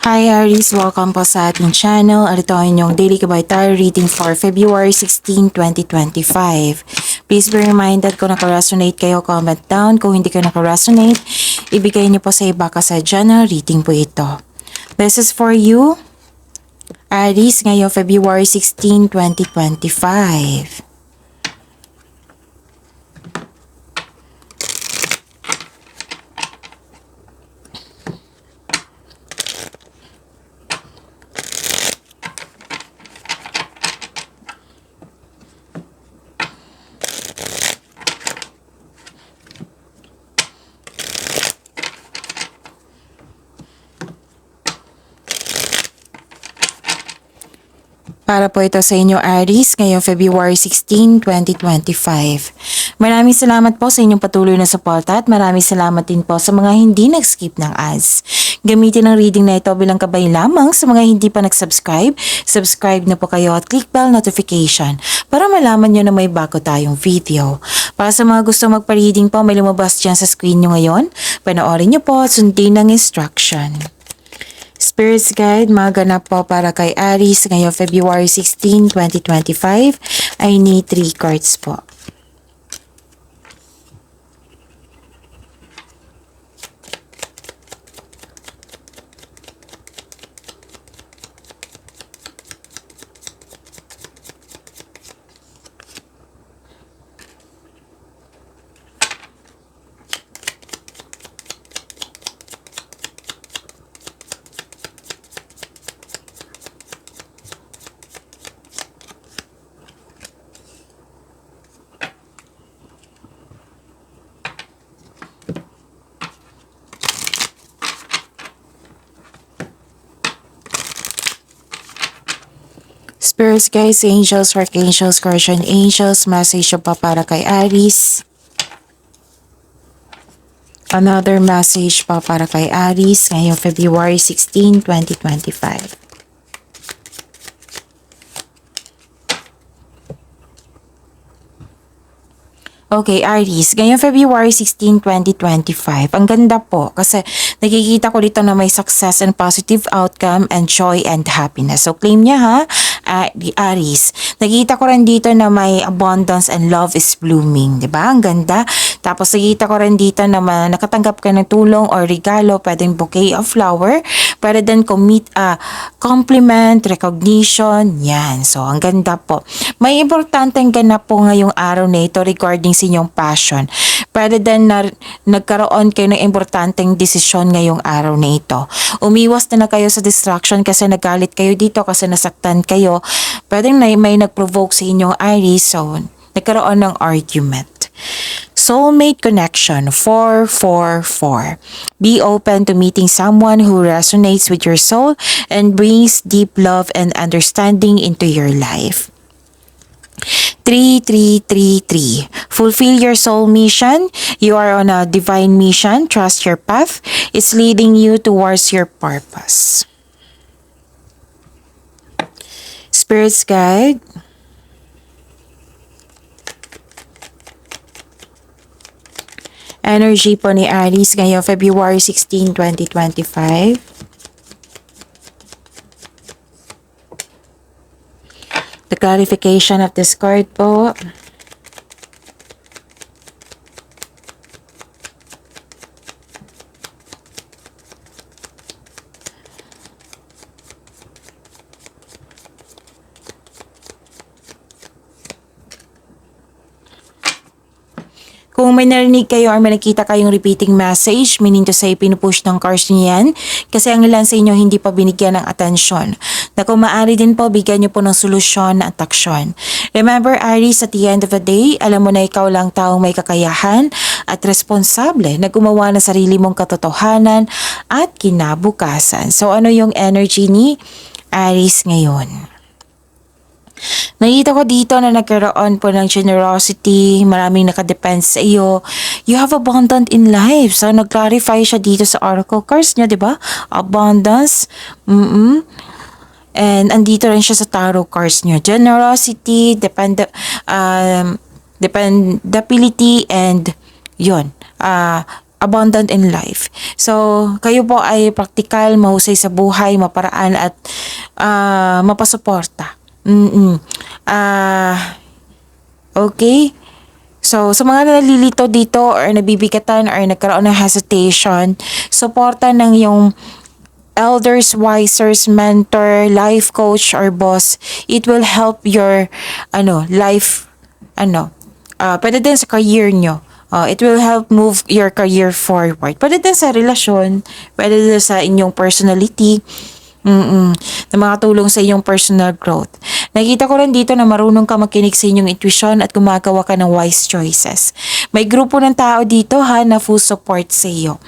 Hi Aries! Welcome po sa ating channel. At ito ang inyong Daily Gabay Tarot reading for February 16, 2025. Please be reminded kung naka-resonate kayo, comment down. Kung hindi kayo naka-resonate, ibigay niyo po sa iba kasi general reading po ito. This is for you, Aries, ngayong February 16, 2025. Para po ito sa inyo Aries ngayong February 16, 2025. Maraming salamat po sa inyong patuloy na suporta at maraming salamat din po sa mga hindi nag-skip ng ads. Gamitin ang reading na ito bilang gabay lamang sa mga hindi pa nag-subscribe. Subscribe na po kayo at click bell notification para malaman nyo na may bago tayong video. Para sa mga gusto magpa-reading po, may lumabas dyan sa screen nyo ngayon. Panoorin nyo po at sundin ang instruction. Spirits Guide, mga ganap po para kay Aries ngayong February 16, 2025. I need 3 cards po. Spirits Guides, Angels, Archangels, Guardian Angels, message pa para kay Aries. Another message pa para kay Aries ngayong February 16, 2025. Okay, Aries, ngayong February 16, 2025. Ang ganda po kasi nakikita ko dito na may success and positive outcome and joy and happiness. So, claim niya ha, Aries. Nakikita ko rin dito na may abundance and love is blooming. Diba? Ang ganda. Tapos, nakikita ko rin dito na nakatanggap ka ng tulong or regalo, pwedeng bouquet of flower, pwede din compliment, recognition, yan. So, ang ganda po. May importanteng ganap po ngayong araw na ito regarding sa inyong passion. Pwede din na nagkaroon kayo ng importanteng desisyon ngayong araw na ito. Umiwas na kayo sa distraction kasi nagalit kayo dito kasi nasaktan kayo. Pwede may nag-provoke sa inyong Aries, so nagkaroon ng argument. Soulmate connection 444. Be open to meeting someone who resonates with your soul and brings deep love and understanding into your life. 3333. Fulfill your soul mission. You are on a divine mission. Trust your path. It's leading you towards your purpose. Spirits Guide. Energy po ni Aries ngayong February 16, 2025. The clarification of this card po. Kung may narinig kayo or may nakita kayong repeating message, meaning to say pinupush ng cards niyo yan, kasi ang ilan sa inyo hindi pa binigyan ng atensyon. Na kung maaari din po, bigyan niyo po ng solusyon at aksyon. Remember Aries, at the end of the day, alam mo na ikaw lang taong may kakayahan at responsable na gumawa ng sarili mong katotohanan at kinabukasan. So ano yung energy ni Aries ngayon? Nakita ko dito na nagkaroon po ng generosity, maraming nakadepend sa iyo. You have abundance in life. So, nag-clarify siya dito sa oracle cards niya, di ba? Abundance. And andito rin siya sa tarot cards niya. Generosity, dependability, and yun. abundant in life. So, kayo po ay praktikal, mahusay sa buhay, maparaan at mapasuporta. Okay? So, sa mga nalilito dito or nabibigatan or nagkaroon ng hesitation, suporta ng yung elders, wisers, mentor, life coach, or boss, it will help your, life, pwede din sa career nyo. It will help move your career forward. Pwede din sa relasyon, pwede din sa inyong personality, na makatulong sa iyong personal growth. Nakita ko rin dito na marunong ka makinig sa inyong intuition at gumagawa ka ng wise choices. May grupo ng tao dito na full support sa iyo.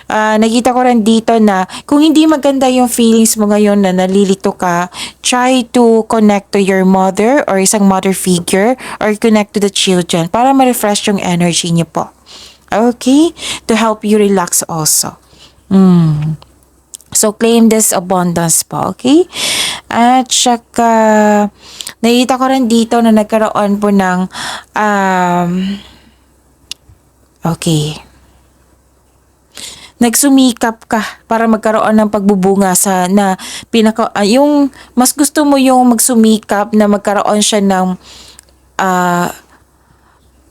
Nakita ko rin dito na kung hindi maganda yung feelings mo ngayon na nalilito ka, try to connect to your mother or isang mother figure or connect to the children para ma-refresh yung energy niyo po. Okay? To help you relax also. So, claim this abundance po, okay? At saka, nakita ko rin dito na nagkaroon po ng, nagsumikap ka para magkaroon ng pagbubunga yung mas gusto mo yung magsumikap na magkaroon siya ng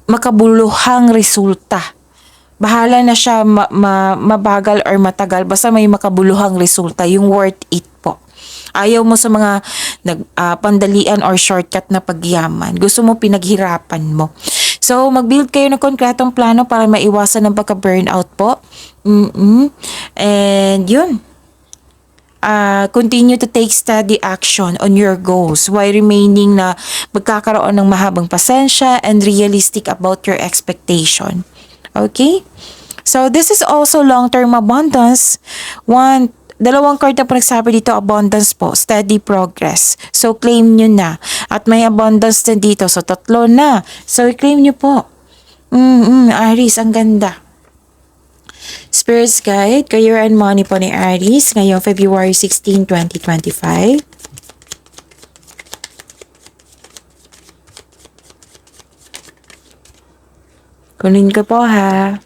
makabuluhang resulta. Bahala na siya mabagal or matagal, basta may makabuluhang resulta, yung worth it po. Ayaw mo sa mga pandalian or shortcut na pagyaman. Gusto mo pinaghirapan mo. So, mag-build kayo ng konkretong plano para maiwasan ng pagka-burnout po. And yun. Continue to take steady action on your goals while remaining na magkakaroon ng mahabang pasensya and realistic about your expectation. Okay? So, this is also long-term abundance. Dalawang card na po nagsabi dito, abundance po, steady progress. So, claim nyo na. At may abundance din dito. So, 3 na. So, claim nyo po. Aries, ang ganda. Spirits Guide, Career and Money po ni Aries, ngayong February 16, 2025. Kunin ko po ha.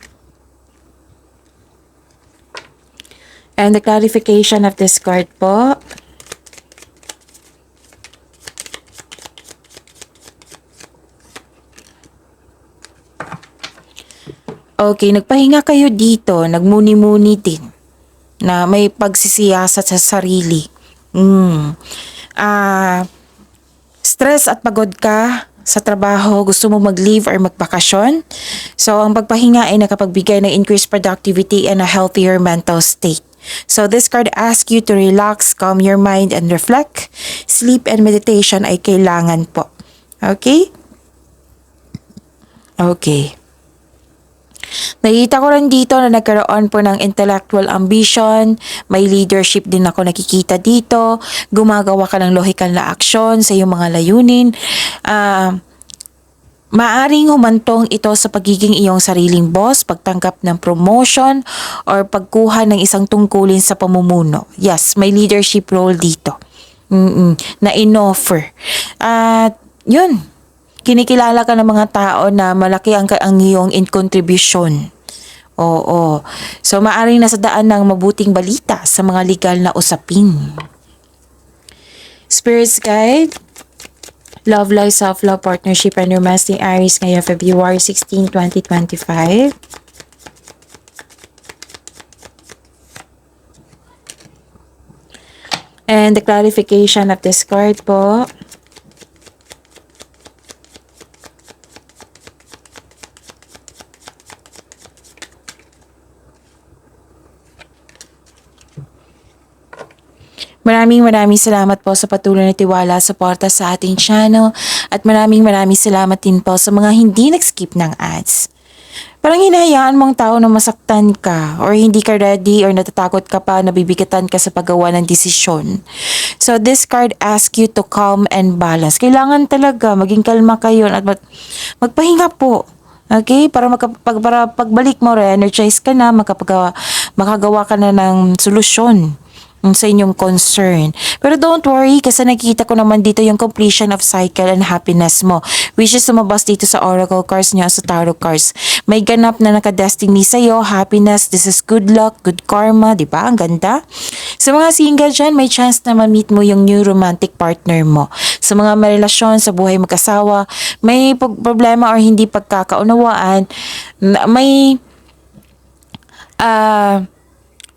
And the clarification of this card po. Okay, nagpahinga kayo dito, nagmuni-muni din na may pagsisiyasat sa sarili. Stress at pagod ka sa trabaho, gusto mo mag-leave or magbakasyon. So, ang pagpahinga ay nakapagbigay ng increased productivity and a healthier mental state. So, this card asks you to relax, calm your mind, and reflect. Sleep and meditation ay kailangan po. Okay? Okay. Nakita ko rin dito na nagkaroon po ng intellectual ambition, may leadership din ako nakikita dito, gumagawa ka ng logical na aksyon sa iyong mga layunin. Maaring humantong ito sa pagiging iyong sariling boss, pagtanggap ng promotion, or pagkuha ng isang tungkulin sa pamumuno. Yes, may leadership role dito na in-offer. At yun, kinikilala ka ng mga tao na malaki ang iyong contribution. Oo. So, maaaring nasa daan ng mabuting balita sa mga legal na usapin. Spirits Guide, Love Life, Self-Love, Partnership, and Romance ni Aries ngayong February 16, 2025. And the clarification of this card po. Maraming salamat po sa patuloy na tiwala, suporta sa ating channel, at maraming salamat din po sa mga hindi nag-skip ng ads. Parang hinahayaan mong tao na masaktan ka or hindi ka ready or natatakot ka pa, nabibigatan ka sa paggawa ng desisyon. So this card asks you to calm and balance. Kailangan talaga maging kalma kayo at magpahinga po. Okay? Para pagbalik mo, re-energize ka na, makagawa ka na ng solusyon. sa inyong concern. Pero don't worry kasi nakikita ko naman dito yung completion of cycle and happiness mo, which is sumabas dito sa oracle cards niya, sa tarot cards. May ganap na nakadestiny sa'yo, happiness, this is good luck, good karma, di ba? Ang ganda. Sa mga single dyan, may chance na ma-meet mo yung new romantic partner mo. Sa mga may relasyon, sa buhay mag-asawa, may problema or hindi pagkakaunawaan,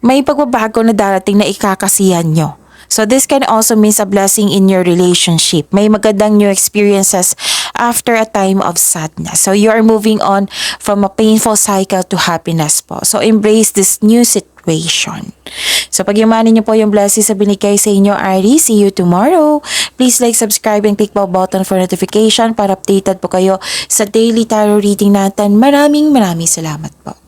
may pagbabago na darating na ikakasiyahan nyo. So this can also means a blessing in your relationship. May magandang new experiences after a time of sadness. So you are moving on from a painful cycle to happiness po. So embrace this new situation. So pagyamanin niyo po yung blessings na binigay sa inyo, Aries. See you tomorrow. Please like, subscribe, and click bell button for notification para updated po kayo sa daily tarot reading natin. Maraming salamat po.